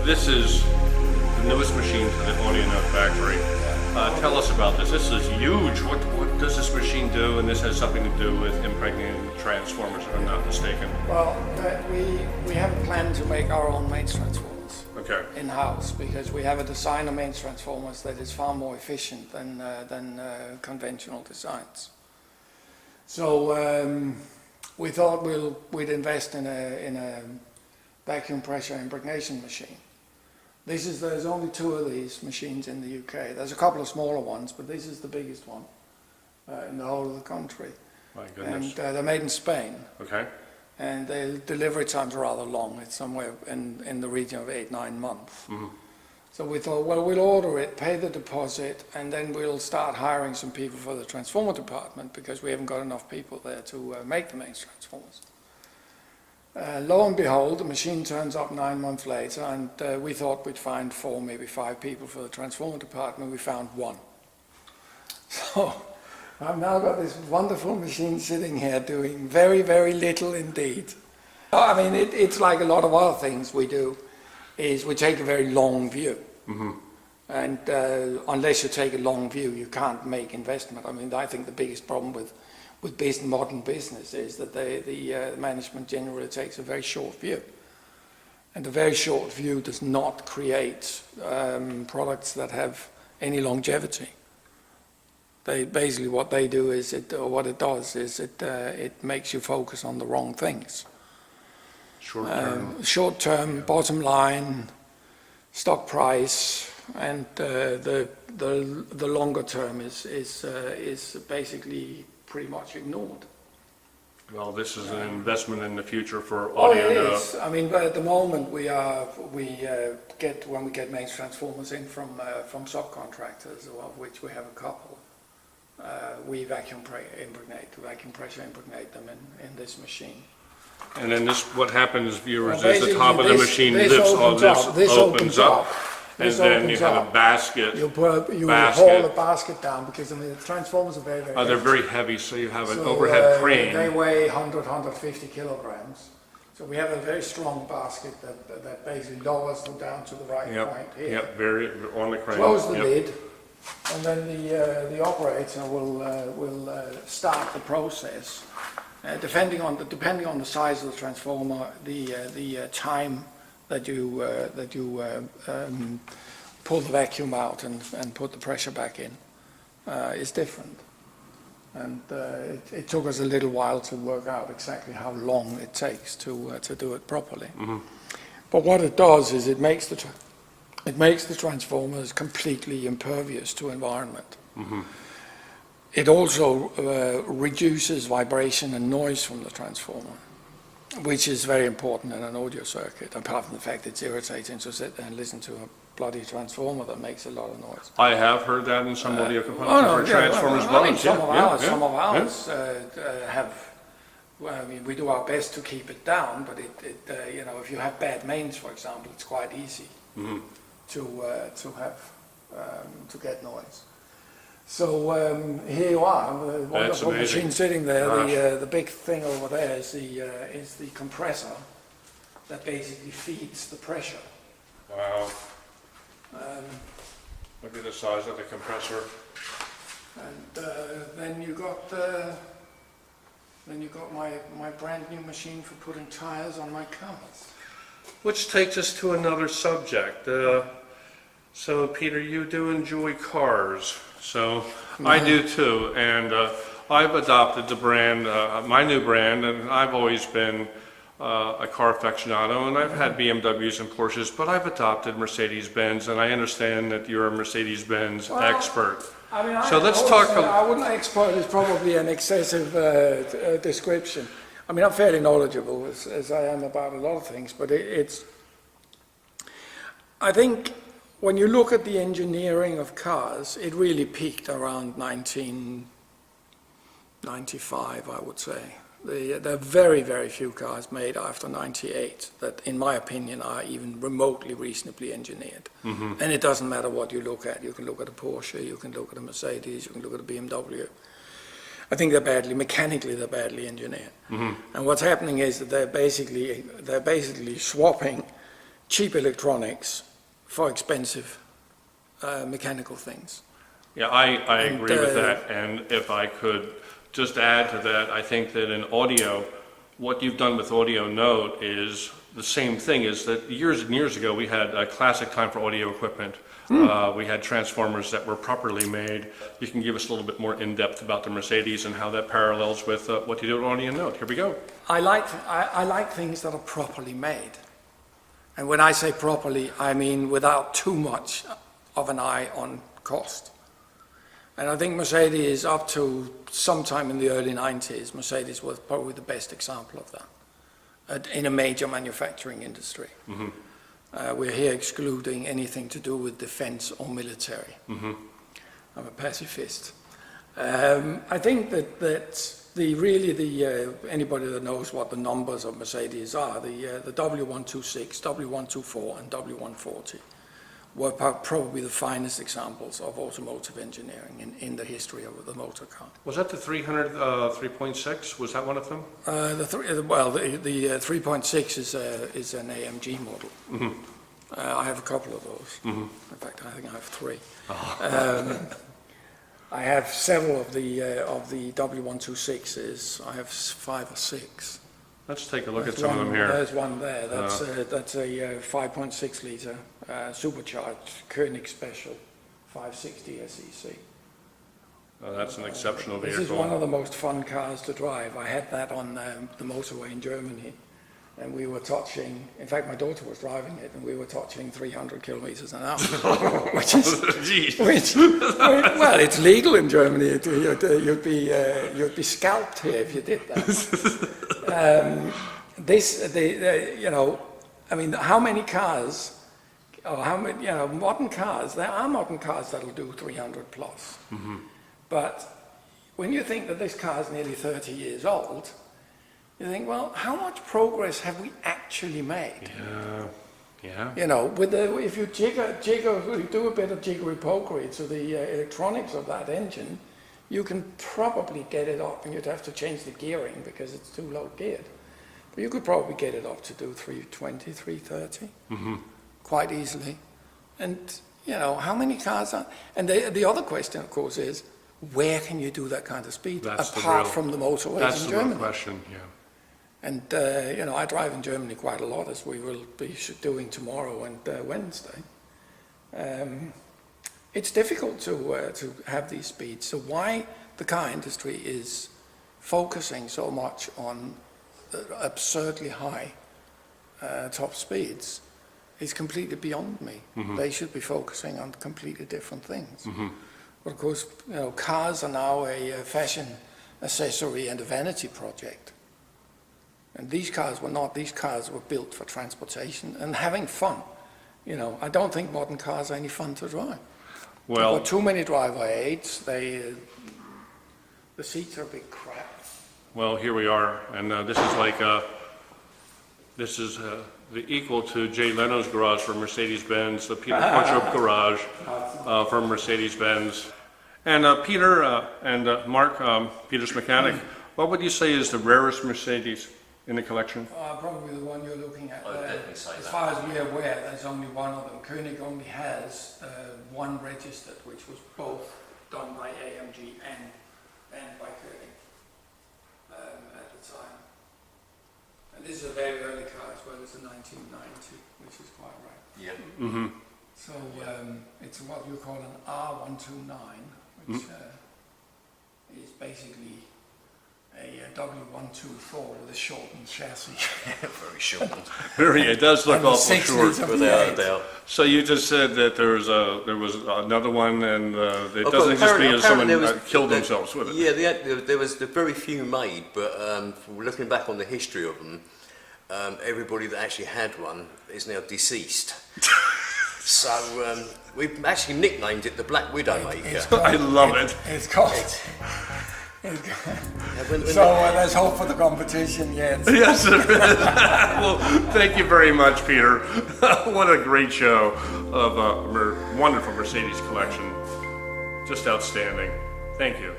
This is the newest machine to the Audio Note factory. Tell us about this. This is huge. What does this machine do? And this has something to do with impregnating transformers, if I'm not mistaken. Well, we have a plan to make our own mains transformers in-house, because we have a design of mains transformers that is far more efficient than conventional designs. So we thought we'd invest in a vacuum pressure impregnation machine. There's only 2 of these machines in the UK. There's a couple of smaller ones, but this is the biggest one in the whole of the country. My goodness. And they're made in Spain. Okay. And the delivery times are rather long. It's somewhere in the region of 8-9 months. Mm-hmm. So we thought, well, we'll order it, pay the deposit, and then we'll start hiring some people for the transformer department, because we haven't got enough people there to make the mains transformers. Lo and behold, the machine turns up 9 months later, and we thought we'd find 4, maybe 5 people for the transformer department. We found 1. So I've now got this wonderful machine sitting here doing very, very little indeed. I mean, it's like a lot of other things we do, is we take a very long view. Mm-hmm. And unless you take a long view, you can't make investment. I mean, I think the biggest problem with modern business is that the management generally takes a very short view. And a very short view does not create products that have any longevity. Basically what they do is, it makes you focus on the wrong things. Short term, bottom line, stock price, and the longer term is basically pretty much ignored. Well, this is an investment in the future for Oh, Audio it Note. is. I mean, but at the moment when we get mains transformers in from subcontractors, of which we have a couple, we vacuum pressure impregnate them in this machine. And then what happens, viewers, Well, is the top of the machine lifts, this opens up, and then you have a basket. You haul the basket down, because I mean the transformers are very, very heavy. They're very heavy, so you have an overhead crane. They weigh 150 kilograms. So we have a very strong basket that basically lowers them down to the right point here. Yep, very on the crane. Close the lid, and then the operator will start the process. Depending on the size of the transformer, the time that you pull the vacuum out and put the pressure back in is different. And it took us a little while to work out exactly how long it takes to do it properly. Mm-hmm. But what it does is it makes the transformers completely impervious to environment. Mm-hmm. It also reduces vibration and noise from the transformer, which is very important in an audio circuit, apart from the fact it's irritating to sit there and listen to a bloody transformer that makes a lot of noise. I have heard that in some audio components for transformers. I mean, some of ours have. Well, I mean, we do our best to keep it down, but if you have bad mains, for example, it's quite easy to get noise. So here you are, the wonderful machine sitting there. The big thing over there is the compressor that basically feeds the pressure. Wow. Look at the size of the compressor. And then you got my brand new machine for putting tires on my cars. Which takes us to another subject. So Peter, you do enjoy cars. So I do too, and I've adopted the brand, my new brand, and I've always been a car aficionado, and I've had BMWs and Porsches, but I've adopted Mercedes-Benz, and I understand that you're a Mercedes-Benz expert. I mean, so let's talk. I wouldn't expert is probably an excessive description. I mean, I'm fairly knowledgeable as I am about a lot of things, but I think. When you look at the engineering of cars, it really peaked around 1995, I would say. There are very, very few cars made after 98 that, in my opinion, are even remotely reasonably engineered. Mm-hmm. And it doesn't matter what you look at. You can look at a Porsche, you can look at a Mercedes, you can look at a BMW. I think mechanically they're badly engineered. Mm-hmm. And what's happening is that they're basically swapping cheap electronics for expensive mechanical things. Yeah, I And, agree with that, and if I could just add to that, I think that in audio, what you've done with Audio Note is the same thing, is that years and years ago, we had a classic time for audio equipment. We had transformers that were properly made. You can give us a little bit more in-depth about the Mercedes and how that parallels with what you do with Audio Note. Here we go. I like things that are properly made. And when I say properly, I mean without too much of an eye on cost. And I think Mercedes, up to sometime in the early 90s, Mercedes was probably the best example of that in a major manufacturing industry. We're here excluding anything to do with defense or military. I'm a pacifist. I think that anybody that knows what the numbers of Mercedes are, the W126, W124, and W140 were probably the finest examples of automotive engineering in the history of the motor car. Was that the 3.6? Was that one of them? The 3.6 is an AMG model. I have a couple of those. In fact, I think I have 3. I have several of the W126s. I have 5 or 6. Let's take a look at some of them here. There's one there. That's a 5.6 liter supercharged Koenig Special 560 SEC. That's an exceptional vehicle. This is one of the most fun cars to drive. I had that on the motorway in Germany, and we were touching, in fact my daughter was driving it, and we were touching 300 kilometers an hour, which is, well, it's legal in Germany. You'd be scalped here if you did that. I mean, how many cars, or how many, modern cars, there are modern cars that'll do 300 plus. But when you think that this car is nearly 30 years old, you think, well, how much progress have we actually made? Yeah. If you do a bit of jiggery-pokery to the electronics of that engine, you can probably get it up, and you'd have to change the gearing because it's too low geared. But you could probably get it up to do 320, 330 quite easily. And, how many cars are... And the other question, of course, is, where can you do that kind of speed apart from the motorways in Germany? That's the real question, yeah. And, I drive in Germany quite a lot, as we will be doing tomorrow and Wednesday. It's difficult to have these speeds. So why the car industry is focusing so much on absurdly high top speeds is completely beyond me. They should be focusing on completely different things. But of course, cars are now a fashion accessory and a vanity project. And these cars were not. These cars were built for transportation and having fun. I don't think modern cars are any fun to drive. Well, They've got too many driver aids. The seats are a big crap. well, here we are, and this is the equal to Jay Leno's garage for Mercedes-Benz, the Peter Qvortrup garage for Mercedes-Benz. And Peter and Mark, Peter's mechanic, what would you say is the rarest Mercedes in the collection? Probably the one you're looking at there. Definitely say As that. far as we're aware, there's only one of them. Koenig only has one registered, which was both done by AMG and by Koenig at the time. And this is a very early car as well. It's a 1990, which is quite right. Yeah. So it's what you call an R129, which is basically a W124 with a shortened chassis. Very short. It does look And the awful 6 short. litre Without a V8. doubt. So you just said that there was another one, and it Well, doesn't just be apparently as someone there was- killed themselves with it. Yeah, there was very few made, but looking back on the history of them, everybody that actually had one is now deceased. So we've actually nicknamed it the Black Widowmaker. I love it. It's called. So there's hope for the competition, yes. Yes, there is. Well, thank you very much, Peter. What a great show of a wonderful Mercedes collection. Just outstanding. Thank you.